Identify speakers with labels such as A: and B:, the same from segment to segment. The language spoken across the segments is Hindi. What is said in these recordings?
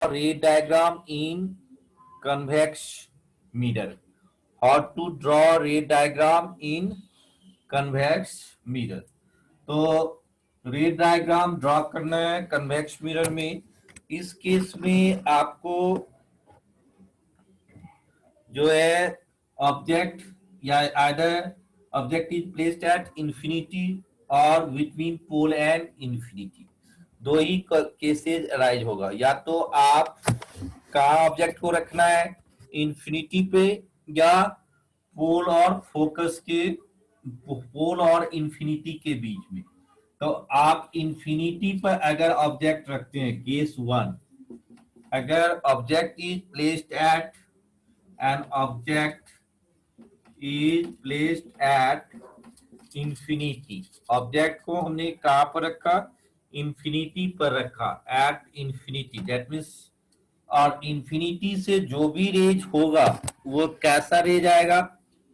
A: ray diagram in convex mirror. How to draw ray diagram in convex mirror. तो रे डायग्राम ड्रॉ करना है कन्वेक्स मिरर में। इस केस में आपको जो है ऑब्जेक्ट या either object is placed at infinity और बिटवीन पोल एंड इंफिनिटी, दो ही केसेस अराइज होगा। या तो आप कहा ऑब्जेक्ट को रखना है इंफिनिटी पे या पोल और फोकस के पोल और इंफिनिटी के बीच में। तो आप इंफिनिटी पर अगर ऑब्जेक्ट रखते हैं, केस वन, अगर object is placed eight N object is placed at infinity, object को हमने कहां पर रखा, इंफिनिटी पर रखा, एट इंफिनिटी, दैट मीन्स, और इंफिनिटी से जो भी रेज होगा वो कैसा रेज आएगा,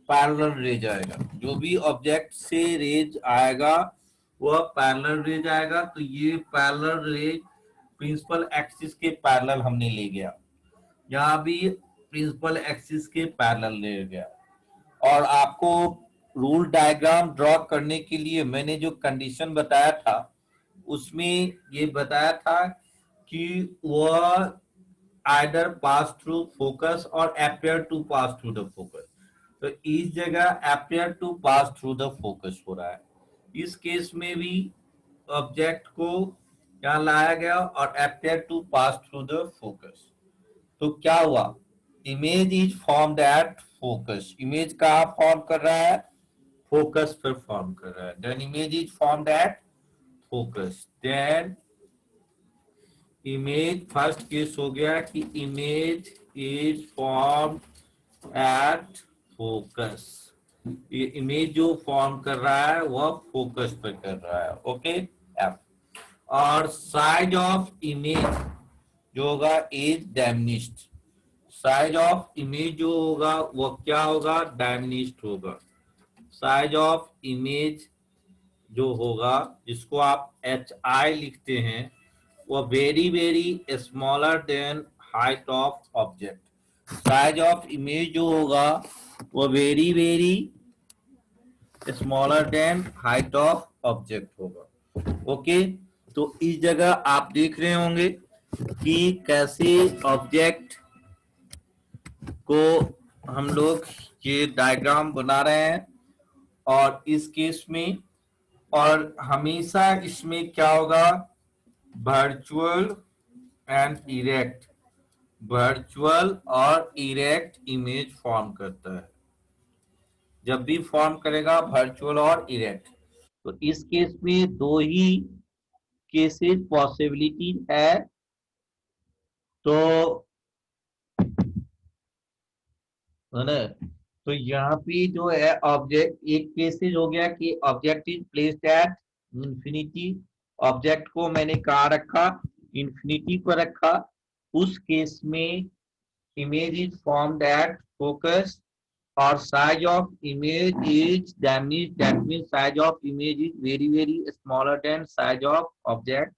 A: पैरेलल रेज आएगा। जो भी ऑब्जेक्ट से रेज आएगा वह पैरेलल रेज आएगा। तो ये पैरेलल रेज प्रिंसिपल एक्सिस के पैरेलल हमने ले गया, यहाँ भी प्रिंसिपल एक्सिस के पैरेलल ले गया। और आपको रूल डायग्राम ड्रॉ करने के लिए मैंने जो कंडीशन बताया था उसमें ये बताया था कि वह आइदर पास थ्रू फोकस और appear to pass through the focus. तो इस जगह appear to pass through the focus हो रहा है। इस केस में भी ऑब्जेक्ट को यहाँ लाया गया और appear to pass through the focus. तो क्या हुआ, image is formed at focus, image कहाँ फॉर्म कर रहा है, फोकस पर फॉर्म कर रहा है। Then image is formed at focus, then image, first case हो गया कि image is form at focus, ये इमेज जो फॉर्म कर रहा है वह फोकस पर कर रहा है। Okay F. और साइज ऑफ इमेज जो होगा इज डायमिनिश्ड, साइज ऑफ इमेज जो होगा वो क्या होगा, डायमिनिश्ड होगा। साइज ऑफ इमेज जो होगा, जिसको आप एच आई लिखते हैं, वो very very smaller than height of object. Size of image जो होगा वो very very smaller than height of object होगा। ओके, तो इस जगह आप देख रहे होंगे कि कैसे ऑब्जेक्ट को हम लोग ये डायग्राम बना रहे हैं। और इस केस में और हमेशा इसमें क्या होगा, वर्चुअल एंड इरेक्ट, वर्चुअल और इरेक्ट इमेज फॉर्म करता है। जब भी फॉर्म करेगा वर्चुअल और इरेक्ट। तो इस केस में दो ही केसेस पॉसिबिलिटी है। तो है ना, तो यहाँ पे जो है ऑब्जेक्ट, एक केसेस हो गया कि object is placed at infinity, object को मैंने कहाँ रखा, इंफिनिटी पर रखा। उस केस में image is formed at focus और size of image is damage, that means size of image is very very smaller than size of object.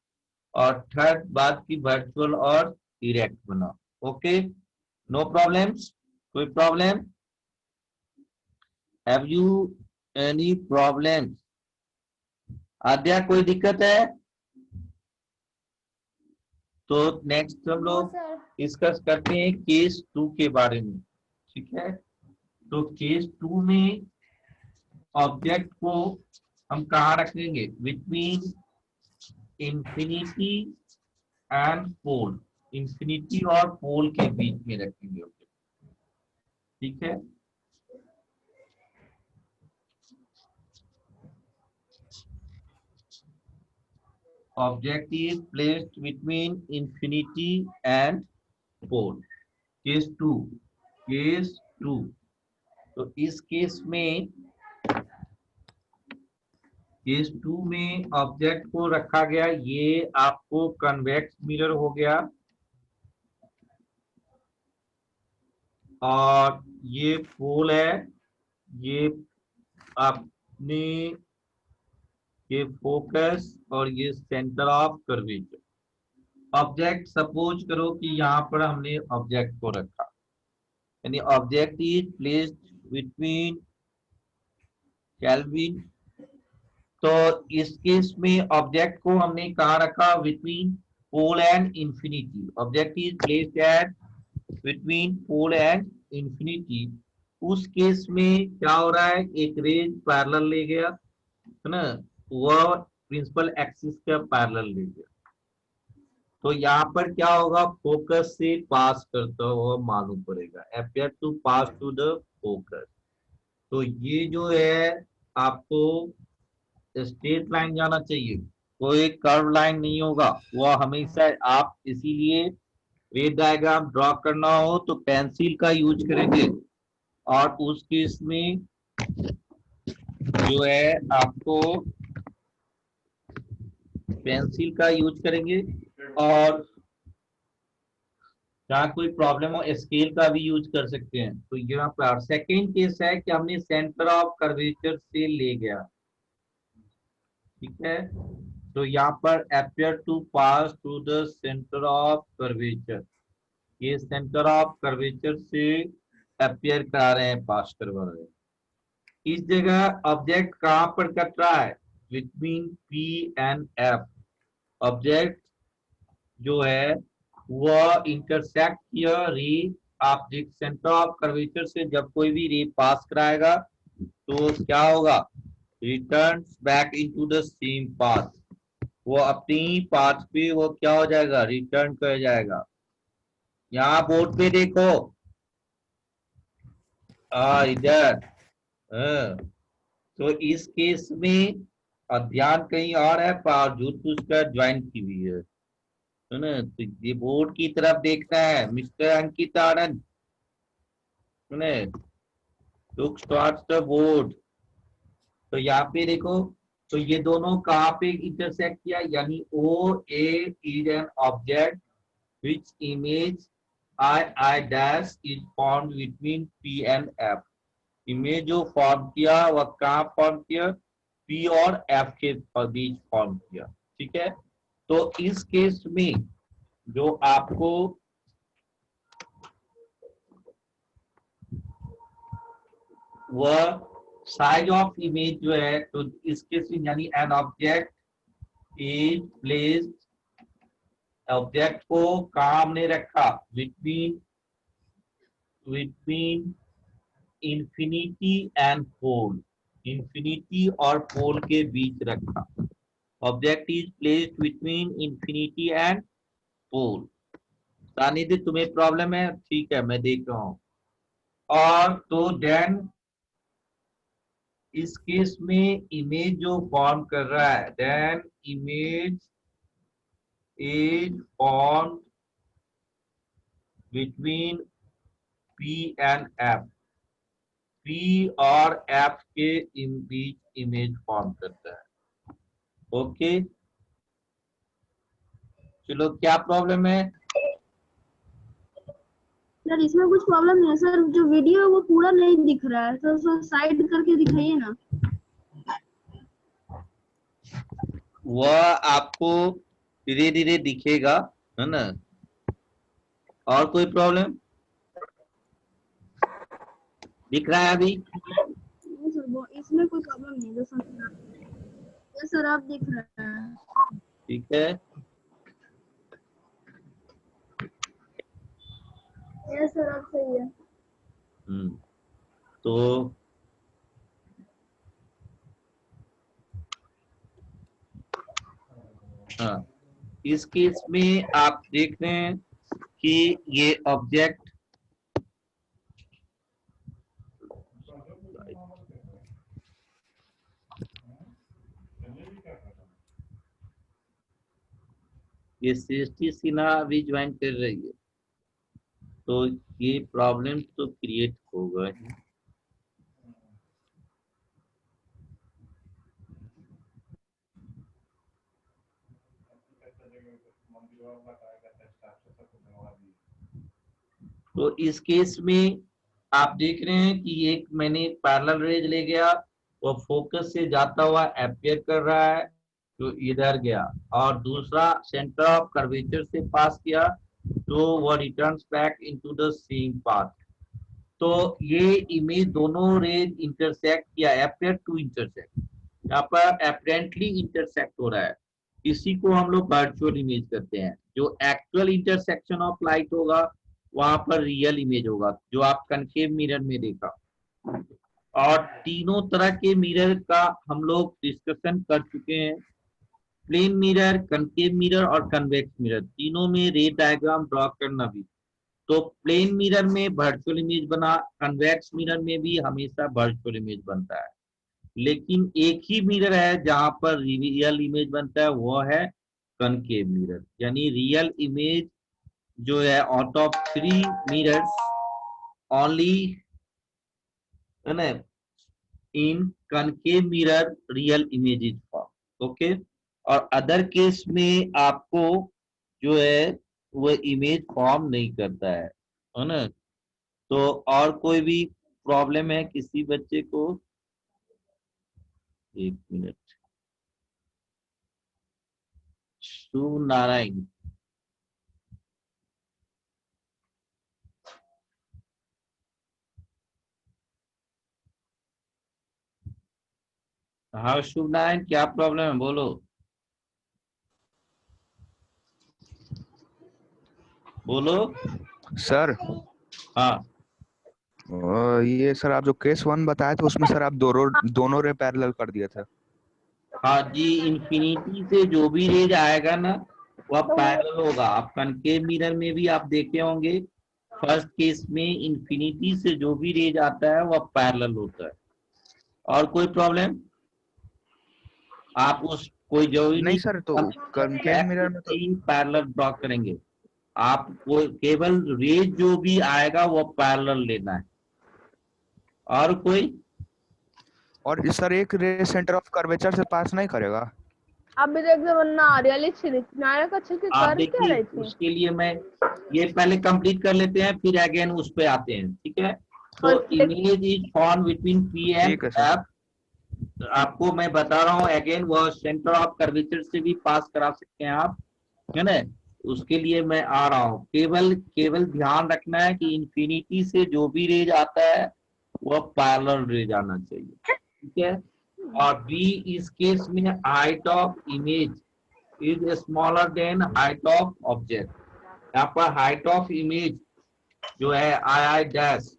A: और थर्ड बात की वर्चुअल और इरेक्ट बना। ओके, नो प्रॉब्लम्स, कोई problem, have you any problem? Aadya कोई दिक्कत है? तो नेक्स्ट हम लोग डिस्कस करते हैं केस 2 के बारे में। ठीक है, तो केस 2 में ऑब्जेक्ट को हम कहाँ रखेंगे, between infinity and pole, infinity और पोल के बीच में रखेंगे ऑब्जेक्ट। ठीक है, object is placed between infinity and pole. Case 2, case 2, तो इस केस 2 में ऑब्जेक्ट को रखा गया, ये आपको कन्वेक्स मिरर हो गया और ये पोल है, ये आपने ये फोकस और ये centre of curvature. Object suppose करो कि यहाँ पर हमने ऑब्जेक्ट को रखा, यानी object is placed between kelvin. तो इस केस में ऑब्जेक्ट को हमने कहाँ रखा, between pole and infinity. Object is placed at between pole and infinity. उस केस में क्या हो रहा है, एक रेज पैरेलल ले गया है ना, वह प्रिंसिपल एक्सिस का पैरेलल ले गया। तो यहाँ पर क्या होगा, फोकस से पास करता हुआ मालूम पड़ेगा, appear to pass to the focus. तो ये जो है आपको स्ट्रेट लाइन जाना चाहिए, कोई कर्व लाइन नहीं होगा, वो हमेशा आप इसीलिए रे डायग्राम ड्रॉ करना हो तो पेंसिल का यूज करेंगे, और उस केस में जो है आपको पेंसिल का यूज करेंगे, और जहाँ कोई प्रॉब्लम हो स्केल का भी यूज कर सकते हैं। तो यहाँ पर सेकेंड केस है कि हमने सेंटर ऑफ कर्वेचर से ले गया, ठीक है। तो यहाँ पर appear to pass to the centre of curvature, ये सेंटर ऑफ कर्वेचर से अपियर करा रहे हैं, पास करवा रहे हैं। इस जगह ऑब्जेक्ट कहाँ पर कट रहा है, between P and F. Object जो है वह इंटरसेक्ट किया रे, आप सेंटर ऑफ कर्वेचर से जब कोई भी रे पास कराएगा तो क्या होगा, return back into the same path, वो अपनी ही पाथ पे वो क्या हो जाएगा, रिटर्न कर जाएगा। यहाँ बोर्ड पे देखो, इधर, तो इस केस में ध्यान कहीं और है, बावजूद उसका ज्वाइन की हुई है ना। तो ये बोर्ड की तरफ देखना है mister Ankit Anand, look towards the board. तो यहाँ पे देखो, तो ये दोनों कहाँ पे इंटरसेक्ट किया, यानी O A is an object which image I dash is formed between P and F. Image जो फॉर्म किया वह कहाँ फॉर्म किया, पी और एफ के बीच फॉर्म किया, ठीक है। तो इस केस में जो आपको वह साइज ऑफ इमेज जो है, तो इस केस में यानी an object is placed, object को काम ने रखा between between infinity and pole, infinity और पोल के बीच रखा। Object is placed between infinity and pole. Saanidhya तुम्हें प्रॉब्लम है, ठीक है मैं देख रहा हूं। और तो देन इस केस में इमेज जो फॉर्म कर रहा है, then image is form between P and F, P और एफ के बीच इमेज फॉर्म करता है। ओके, चलो क्या प्रॉब्लम है
B: सर? इसमें कुछ प्रॉब्लम नहीं है सर, जो वीडियो है वो पूरा नहीं दिख रहा है, तो उसको साइड करके दिखाइए ना।
A: वह आपको धीरे धीरे दिखेगा, है ना। और कोई प्रॉब्लम दिख रहा है अभी?
B: नहीं सर, वो इसमें कोई प्रॉब्लम नहीं है, जो सर ये सर आप दिख रहा है।
A: ठीक है,
B: ये सर आप सही है।
A: तो हाँ, इस केस में आप देख रहे हैं कि ये ऑब्जेक्ट ये सृष्टि सिन्हा अभी ज्वाइन कर रही है, तो ये प्रॉब्लम तो क्रिएट होगा ही। तो इस केस में आप देख रहे हैं कि एक मैंने पैरेलल रेज ले गया, वो फोकस से जाता हुआ अपियर कर रहा है, तो इधर गया, और दूसरा सेंटर ऑफ कर्वेचर से पास किया तो वो returns back into the same path. तो ये इमेज दोनों रेज इंटरसेक्ट किया, अपियर टू इंटरसेक्ट, यहाँ पर अपेरेंटली इंटरसेक्ट हो रहा है, इसी को हम लोग वर्चुअल इमेज करते हैं। जो एक्चुअल इंटरसेक्शन ऑफ लाइट होगा वहां पर रियल इमेज होगा, जो आप कनकेव मिरर में देखा। और तीनों तरह के मिरर का हम लोग डिस्कशन कर चुके हैं, प्लेन मिरर, कनकेव मिरर और कन्वेक्स मिरर, तीनों में रे डायग्राम ड्रॉ करना भी। तो प्लेन मिरर में वर्चुअल इमेज बना, कन्वेक्स मिरर में भी हमेशा वर्चुअल इमेज बनता है, लेकिन एक ही मिरर है जहां पर रियल इमेज बनता है, वो है कनकेव मिरर। यानी रियल इमेज जो है आउट ऑफ 3 मिरर्स ओनली है ना, in concave mirror real image is form. Okay, और अदर केस में आपको जो है वो इमेज फॉर्म नहीं करता है ना। तो और कोई भी प्रॉब्लम है किसी बच्चे को? एक मिनट, शिव नारायण। हाँ शिव नारायण, क्या प्रॉब्लम है बोलो। बोलो।
C: सर
A: हाँ
C: ये सर आप जो केस 1 बताए थे उसमें सर आप दोनों रे पैरेलल कर दिए थे।
A: हाँ जी, इंफिनिटी से जो भी रेज आएगा ना वह पैरेलल होगा। आप कनकेव मिरर में भी आप देखे होंगे, फर्स्ट केस में इंफिनिटी से जो भी रेज आता है वह पैरेलल होता है। और कोई प्रॉब्लम? आप उस कोई जरूरी
C: नहीं सर, तो कनकेव मिरर में तो
A: पैरेलल ड्रॉ करेंगे, आप वो केवल रेज जो भी आएगा वो पैरेलल लेना है। और कोई?
C: और सर एक रे सेंटर ऑफ कर्वेचर से पास नहीं करेगा?
D: आप भी देख वरना रियलिस्टिक नायक अच्छे से
A: आप
D: कर क्या
A: देखिए,
D: रहे थे।
A: उसके लिए मैं ये पहले कंप्लीट कर लेते हैं, फिर अगेन उस पे आते हैं, ठीक है। तो image is form between P and
C: ठीक है सर।
A: एफ। आपको मैं बता रहा हूँ अगेन, वो सेंटर ऑफ कर्वेचर से भी पास करा सकते हैं आप, है ना। उसके लिए मैं आ रहा हूँ, केवल केवल ध्यान रखना है कि इंफिनिटी से जो भी रेज आता है वह पैरेलल रेज आना चाहिए, ठीक है। और बी इस केस में height of image is smaller than height of object. यहाँ पर हाइट ऑफ इमेज जो है आई डैश,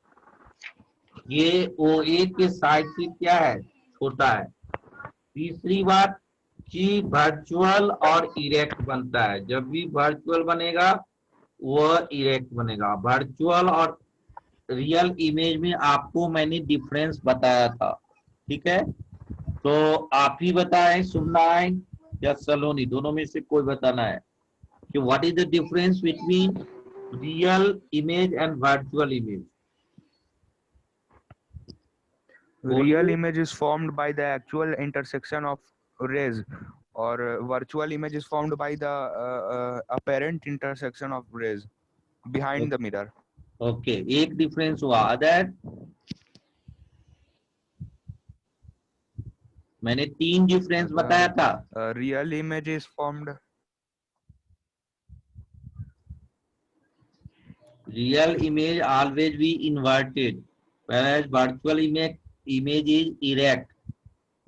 A: ये ओ ए के साइड से क्या है, छोटा है। तीसरी बात कि वर्चुअल और इरेक्ट बनता है, जब भी वर्चुअल बनेगा वह इरेक्ट बनेगा। वर्चुअल और रियल इमेज में आपको मैंने डिफरेंस बताया था, ठीक है। तो आप ही बताएं, सुनाएं या सलोनी, दोनों में से कोई बताना है कि what is the difference between real image and virtual image.
C: Real image is formed by the actual intersection of rays, or virtual image is formed by the apparent intersection of rays behind the mirror.
A: Okay, एक डिफरेंस हुआ। अदर मैंने 3 डिफरेंस बताया था।
C: Real image is formed.
A: Real image always be inverted, whereas virtual image is erect.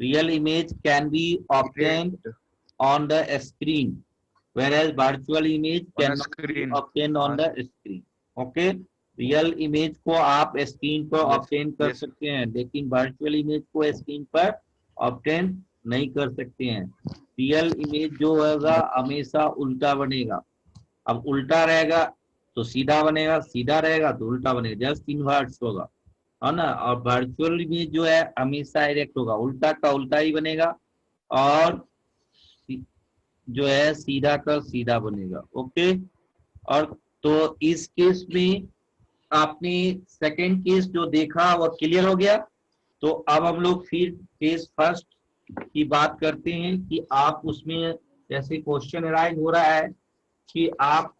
A: Real image can be obtained on the screen, whereas virtual image cannot be obtained on the screen. Okay, real image को आप स्क्रीन पर ऑब्टेन कर सकते हैं, लेकिन वर्चुअल इमेज को स्क्रीन पर ऑब्टेन नहीं कर सकते हैं। रियल इमेज जो होगा हमेशा उल्टा बनेगा। अब उल्टा रहेगा तो सीधा बनेगा, सीधा रहेगा तो उल्टा बनेगा, जस्ट इनवर्स होगा, है ना। और वर्चुअल इमेज जो है हमेशा डायरेक्ट होगा, उल्टा का उल्टा ही बनेगा और जो है सीधा का सीधा बनेगा। ओके, और तो इस केस में आपने सेकंड केस जो देखा वो क्लियर हो गया। तो अब हम लोग फिर केस फर्स्ट की बात करते हैं कि आप उसमें जैसे क्वेश्चन अराइज हो रहा है कि आप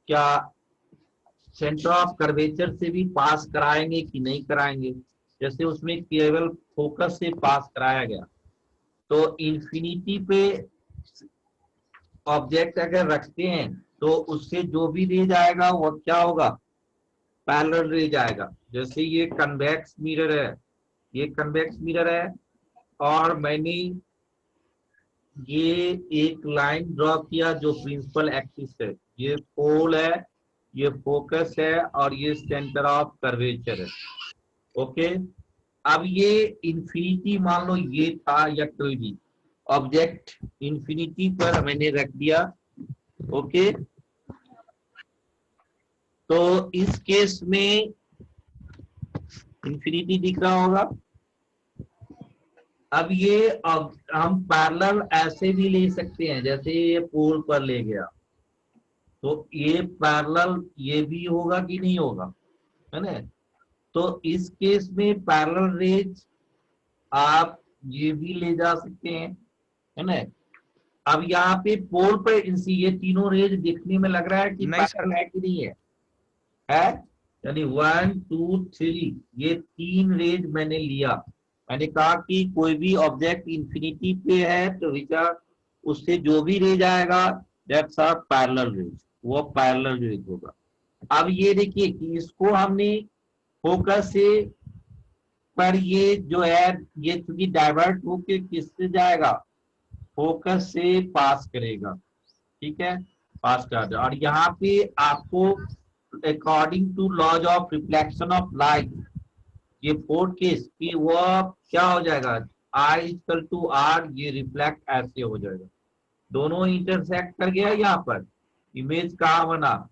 A: क्या सेंटर ऑफ कर्वेचर से भी पास कराएंगे कि नहीं कराएंगे। जैसे उसमें केवल फोकस से पास कराया गया, तो इंफिनिटी पे ऑब्जेक्ट अगर रखते हैं तो उससे जो भी रेज आएगा वो क्या होगा, पैरेलल रेज आएगा। जैसे ये कन्वेक्स मिरर है, ये कन्वेक्स मिरर है, और मैंने ये एक लाइन ड्रॉ किया जो प्रिंसिपल एक्सिस है, ये पोल है, ये फोकस है, और ये सेंटर ऑफ कर्वेचर है। ओके, अब ये इंफिनिटी मान लो ये था या कोई भी ऑब्जेक्ट इंफिनिटी पर मैंने रख दिया। ओके, तो इस केस में इंफिनिटी दिख रहा होगा। अब ये अब हम पैरेलल ऐसे भी ले सकते हैं, जैसे ये पोल पर ले गया तो ये पैरेलल ये भी होगा कि नहीं होगा, है ना। तो इस केस में पैरेलल रेज आप ये भी ले जा सकते हैं, है ना। अब यहाँ पे पोल पर ये तीनों रेज दिखने में लग रहा है कि
C: नहीं सर।
A: पैरेलल है कि नहीं है, यानी 1 2 3 ये 3 रेज मैंने लिया। मैंने कहा कि कोई भी ऑब्जेक्ट इंफिनिटी पे है तो विचार उससे जो भी रेज आएगा दैट्स आर पैरेलल रेज, वो पैरेलल रेज होगा। अब ये देखिए कि इसको हमने फोकस से पर ये जो है ये चूंकि डाइवर्ट होके किससे जाएगा, फोकस से पास करेगा, ठीक है, पास कर दे। और यहाँ पे आपको according to laws of reflection of light ये फोर्थ केस की वो क्या हो जाएगा, I इक्वल टू R, ये रिफ्लेक्ट ऐसे हो जाएगा। दोनों इंटरसेक्ट कर गया, यहाँ पर इमेज कहाँ बना,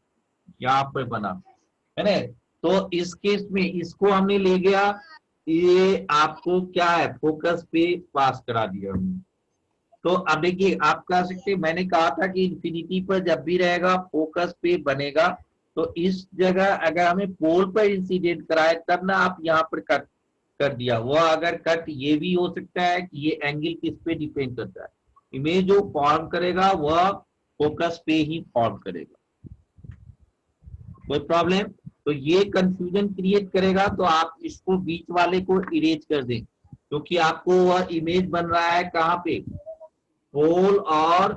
A: यहाँ पर बना, है ना। तो इस केस में इसको हमने ले गया, ये आपको क्या है फोकस पे पास करा दिया हमने। तो अब देखिए आप कह सकते, मैंने कहा था कि इंफिनिटी पर जब भी रहेगा फोकस पे बनेगा, तो इस जगह अगर हमें पोल पर इंसिडेंट कराए तब ना आप यहाँ पर कट कर दिया। वो अगर कट ये भी हो सकता है कि ये एंगल किस पे डिपेंड करता है, इमेज जो फॉर्म करेगा वह फोकस पे ही फॉर्म करेगा। कोई प्रॉब्लम, तो ये कंफ्यूजन क्रिएट करेगा, तो आप इसको बीच वाले को इरेज कर दें, क्योंकि आपको वह इमेज बन रहा है कहाँ पे, पोल और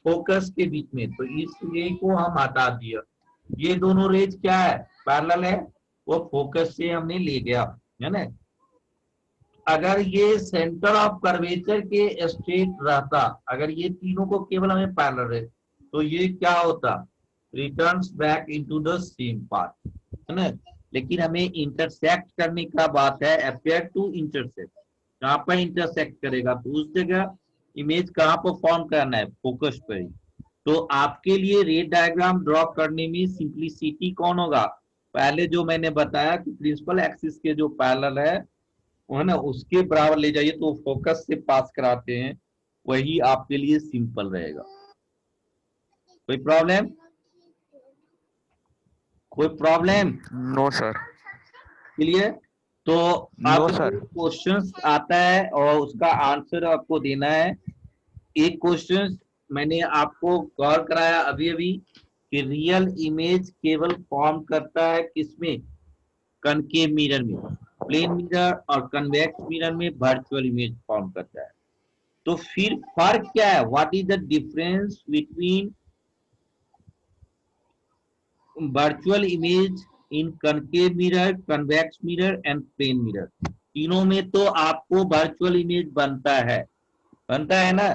A: फोकस के बीच में। तो इस रे को हम हटा दिया, ये दोनों रेज क्या है, पैरेलल है, वो फोकस से हमने ले गया, है ना। अगर ये सेंटर ऑफ कर्वेचर के स्ट्रेट रहता, अगर ये तीनों को केवल हमें पैरेलल है, तो ये क्या होता, returns back into the same path, है ना। लेकिन हमें इंटरसेक्ट करने का बात है, अपेयर टू इंटरसेक्ट, कहाँ पर इंटरसेक्ट करेगा, तो उस जगह इमेज कहाँ पर फॉर्म करना है, फोकस पर ही। तो आपके लिए रे डायग्राम ड्रॉ करने में सिंप्लिसिटी कौन होगा, पहले जो मैंने बताया कि प्रिंसिपल एक्सिस के जो पैरेलल है वो है ना उसके बराबर ले जाइए, तो फोकस से पास कराते हैं, वही आपके लिए सिंपल रहेगा। कोई प्रॉब्लम, कोई प्रॉब्लम?
C: No sir.
A: क्लियर? तो
C: नो
A: आपको
C: सर।
A: क्वेश्चंस आता है और उसका आंसर आपको देना है। एक क्वेश्चन मैंने आपको कवर कराया अभी अभी कि रियल इमेज केवल फॉर्म करता है किसमें, कनकेव मिरर में, प्लेन मिरर और कन्वेक्स मिरर में वर्चुअल इमेज फॉर्म करता है। तो फिर फर्क क्या है, what is the difference between virtual image in concave mirror, convex mirror and plane mirror? तीनों में तो आपको वर्चुअल इमेज बनता है ना,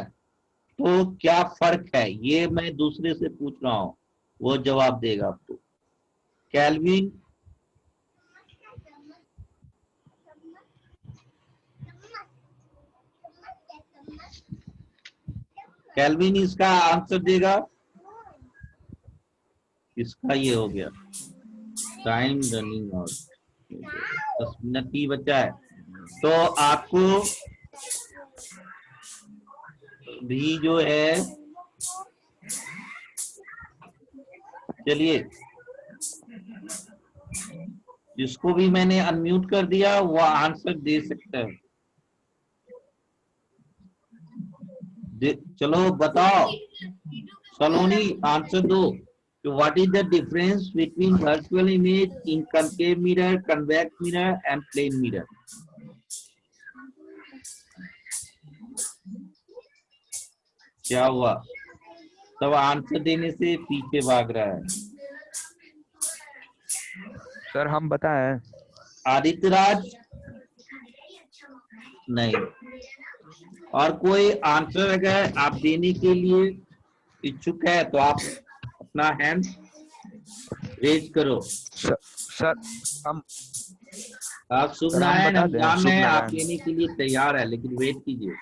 A: तो क्या फर्क है, ये मैं दूसरे से पूछ रहा हूं, वो जवाब देगा आपको। कैल्विन, कैल्विन इसका आंसर देगा। इसका ये हो गया, टाइम रनिंग आउट, 10 मिनट ही बचा है। तो आपको भी जो है, चलिए जिसको भी मैंने अनम्यूट कर दिया वो आंसर दे सकता है। चलो बताओ सलोनी, आंसर दो। What is the difference between virtual image in concave mirror, convex mirror and plane mirror? क्या हुआ? सब आंसर देने से पीछे भाग रहा है।
C: सर हम बताएं?
A: आदित्य राज नहीं। और कोई आंसर अगर आप देने के लिए इच्छुक है तो आप अपना हैंड रेज करो।
C: सर हम
A: आप शुभ
C: सर हम
A: नारायण,
C: बता
A: हम
C: दें,
A: जान
C: शुभ
A: रहे हैं आप
C: नारायण।
A: देने के लिए तैयार है, लेकिन वेट कीजिए,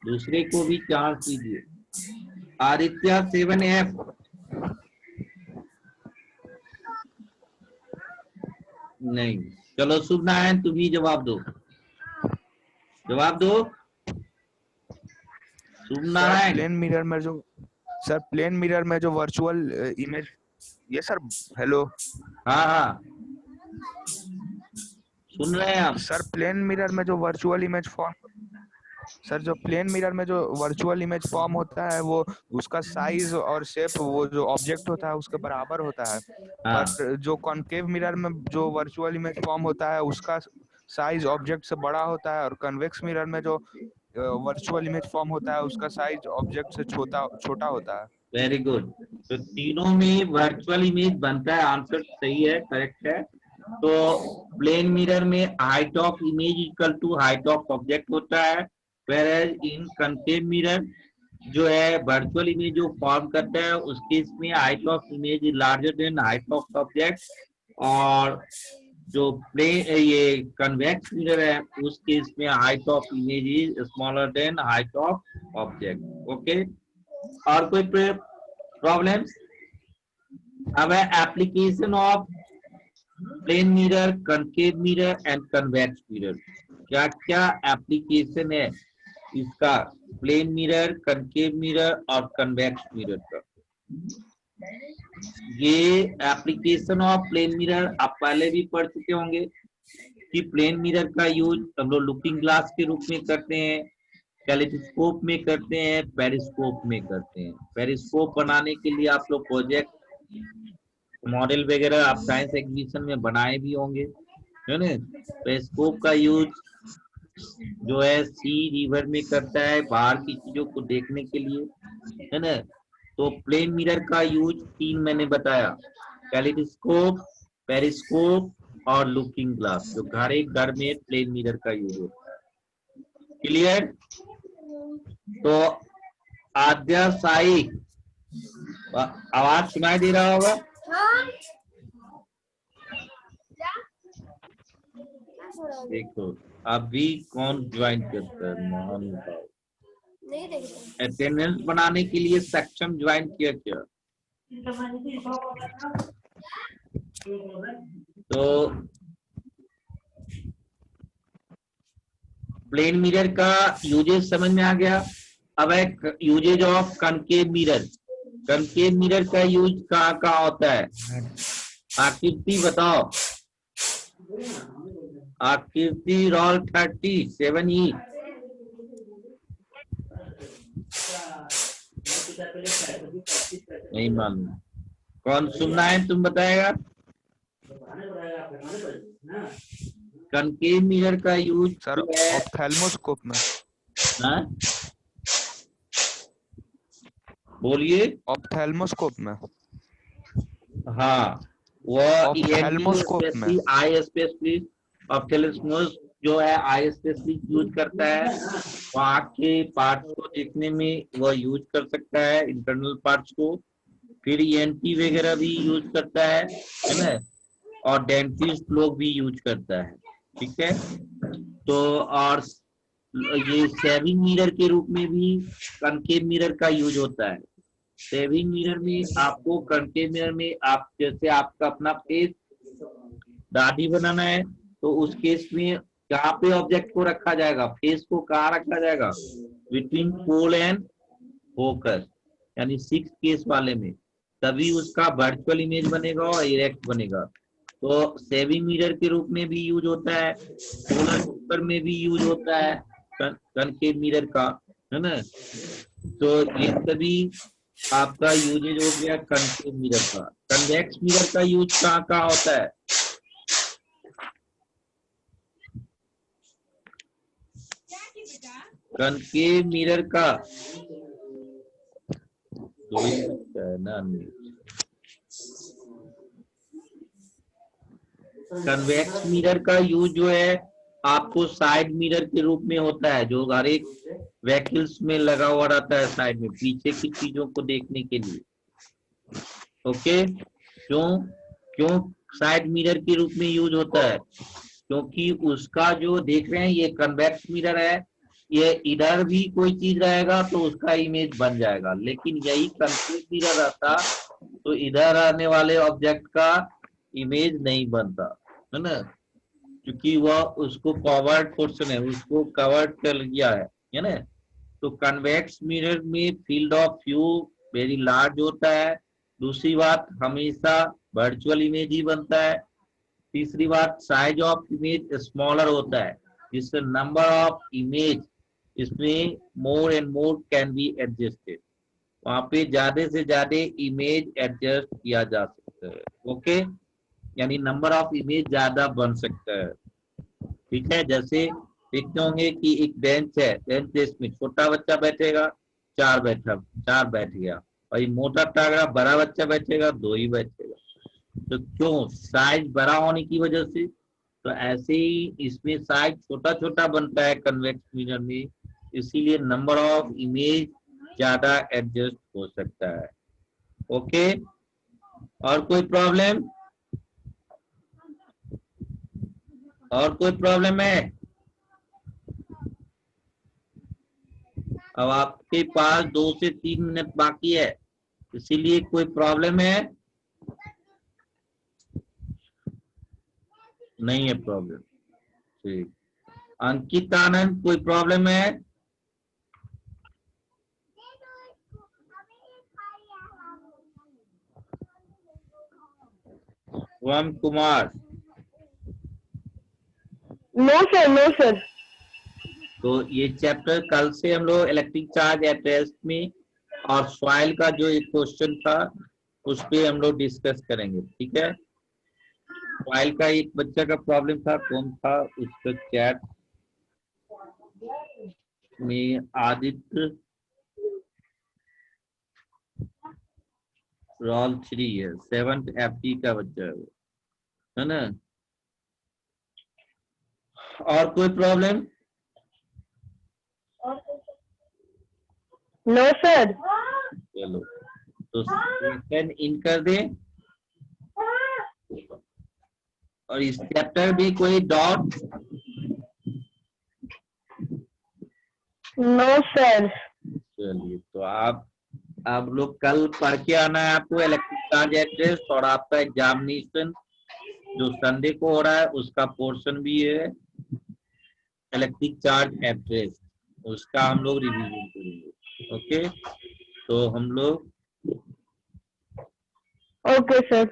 A: दूसरे को भी चांस दीजिए। आदित्य 7F। नहीं। चलो शुभ नारायण तुम ही जवाब दो, जवाब दो शुभ
C: सर
A: नारायण।
C: प्लेन मिरर में जो वर्चुअल इमेज, ये सर, हेलो
A: हाँ हाँ सुन रहे हैं हम।
C: सर, प्लेन मिरर में जो वर्चुअल इमेज फॉर्म होता है, वो उसका साइज और शेप, वो जो ऑब्जेक्ट होता है उसके बराबर होता है।
A: हाँ
C: पर जो कॉनकेव मिरर में जो वर्चुअल इमेज फॉर्म होता है, उसका साइज ऑब्जेक्ट से बड़ा होता है, और कन्वेक्स मिरर में जो वर्चुअल इमेज फॉर्म होता है, उसका साइज ऑब्जेक्ट से छोटा छोटा होता है।
A: Very good. तो तीनों में वर्चुअल इमेज बनता है, आंसर सही है, करेक्ट है। तो प्लेन मिरर में height of image equal to height of object होता है, वेयर इन कनकेव मिरर जो है वर्चुअल इमेज जो फॉर्म करता है उसके इसमें height of image is larger than height of object, और जो ये कन्वेक्स मिरर है उस केस में height of image is smaller than height of object. Okay, और कोई प्रॉब्लम्स? अब है application of plane mirror, concave mirror and convex mirror. क्या क्या एप्लीकेशन है इसका, प्लेन मिरर, कनकेव मिरर और कन्वेक्स मिरर का? ये एप्लीकेशन ऑफ प्लेन मिरर आप पहले भी पढ़ चुके होंगे कि प्लेन मिरर का यूज हम लोग लुकिंग ग्लास के रूप में करते हैं, कैलिस्कोप में करते हैं, पेरिस्कोप में करते हैं। पेरिस्कोप बनाने के लिए आप लोग प्रोजेक्ट मॉडल वगैरह आप साइंस एग्जीबिशन में बनाए भी होंगे, है ना। पेरिस्कोप का यूज जो है सी रिवर में करता है बाहर की चीजों को देखने के लिए, है ना। तो प्लेन मिरर का यूज 3 मैंने बताया, कैलिस्कोप, पेरिस्कोप और लुकिंग ग्लास, जो घर में प्लेन मिरर का यूज होता है। क्लियर? तो आद्या साई, आवाज सुनाई दे रहा होगा? देखो अभी कौन ज्वाइन करता है, महान बताओ। अटेंडेंस बनाने के लिए सक्षम ज्वाइन किया क्या? तो प्लेन मिरर का यूजेज समझ में आ गया। अब है uses of concave mirror. Concave mirror का यूज कहाँ कहाँ होता है? आकृति बताओ, आकृति रोल 37E। नहीं मालूम, कौन सुनना है तुम बताएगा? कनकेव मिरर का यूज
C: सर ऑप्थेल्मोस्कोप में।
A: हाँ? बोलिए।
C: ऑप्थेल्मोस्कोप में।
A: हाँ, वो
C: ऑप्थेल्मोस्कोप में।
A: आई स्पेशलिस्ट, ऑप्थेल्मोस जो है आई स्पेशलिस्ट यूज करता है, वो आँख के पार्ट्स को देखने में वो यूज कर सकता है, इंटरनल पार्ट्स को। फिर ENT वगैरह भी यूज करता है ना, और डेंटिस्ट लोग भी यूज करता है, ठीक है। तो और ये सेविंग मिरर के रूप में भी कनकेव मिरर का यूज होता है। सेविंग मिरर में आपको, कनकेव मिरर में आप जैसे आपका अपना फेस दाढ़ी बनाना है तो उस केस में कहाँ पे ऑब्जेक्ट को रखा जाएगा, फेस को कहाँ रखा जाएगा? बिटवीन पोल एंड फोकस, यानी 6 केस वाले में, तभी उसका वर्चुअल इमेज बनेगा और इरेक्ट बनेगा। तो सेविंग मिरर के रूप में भी यूज होता है, पोलर पेपर में भी यूज होता है कनकेव मिरर का, है ना। तो ये सभी आपका यूजेज हो गया कनकेव मिरर का। कन्वेक्स मिरर का यूज कहाँ कहाँ होता है? कनकेव मिरर का दो ही बच्चा है ना अनम्यूट। कन्वेक्स मिरर का यूज जो है आपको साइड मिरर के रूप में होता है, जो हर एक व्हीकल्स में लगा हुआ रहता है साइड में, पीछे की चीजों को देखने के लिए। ओके, क्यों क्यों साइड मिरर के रूप में यूज होता है? क्योंकि उसका जो देख रहे हैं ये कन्वेक्स मिरर है, ये इधर भी कोई चीज रहेगा तो उसका इमेज बन जाएगा, लेकिन यही कन्वेक्स मिरर रहता तो इधर आने वाले ऑब्जेक्ट का इमेज नहीं बनता, है ना, क्योंकि वह उसको कवर्ड पोर्शन है, उसको कवर्ड कर गया है ना। तो कन्वेक्स मिरर में field of view very large होता है। दूसरी बात, हमेशा वर्चुअल इमेज ही बनता है। तीसरी बात, साइज ऑफ इमेज स्मॉलर होता है, जिससे नंबर ऑफ इमेज इसमें more and more can be adjusted, वहां पे ज्यादा से ज्यादा इमेज एडजस्ट किया जा सकता है। ओके, यानी नंबर ऑफ इमेज ज्यादा बन सकता है। ठीक है, जैसे देखते होंगे कि एक बेंच है, बेंच में छोटा बच्चा बैठेगा, चार बैठ गया, और ये मोटा टागड़ा बड़ा बच्चा बैठेगा, दो ही बैठेगा। तो क्यों? साइज बड़ा होने की वजह से। तो ऐसे ही इसमें साइज छोटा छोटा बनता है कन्वेक्स मिरर में, इसीलिए नंबर ऑफ इमेज ज्यादा एडजस्ट हो सकता है। ओके, और कोई प्रॉब्लम? और कोई प्रॉब्लम है? अब आपके पास 2 से 3 मिनट बाकी है, इसीलिए कोई प्रॉब्लम है? नहीं है प्रॉब्लम, ठीक। अंकित आनंद, कोई प्रॉब्लम है? Ram Kumar,
D: no sir, no sir.
A: तो ये चैप्टर कल से हम लोग इलेक्ट्रिक चार्ज एट रेस्ट में और सॉइल का जो एक क्वेश्चन था उस पे हम लोग डिस्कस करेंगे, ठीक है। सॉइल का एक बच्चा का प्रॉब्लम था, कौन था उसका चैट में? आदित्य रोल 3 है, 7th FT का बच्चा है वो, है ना। और कोई प्रॉब्लम?
D: No sir.
A: चलो, तो सेशन इन कर दे। और इस चैप्टर में कोई डाउट?
D: No sir.
A: चलिए, तो आप लोग कल पढ़ के आना है आपको इलेक्ट्रिक चार्ज एड्रेस, और आपका एग्जामिनेशन जो संडे को हो रहा है उसका पोर्शन भी है इलेक्ट्रिक चार्ज एड्रेस, उसका हम लोग रिवीजन करेंगे। ओके, तो हम लोग
D: ओके सर।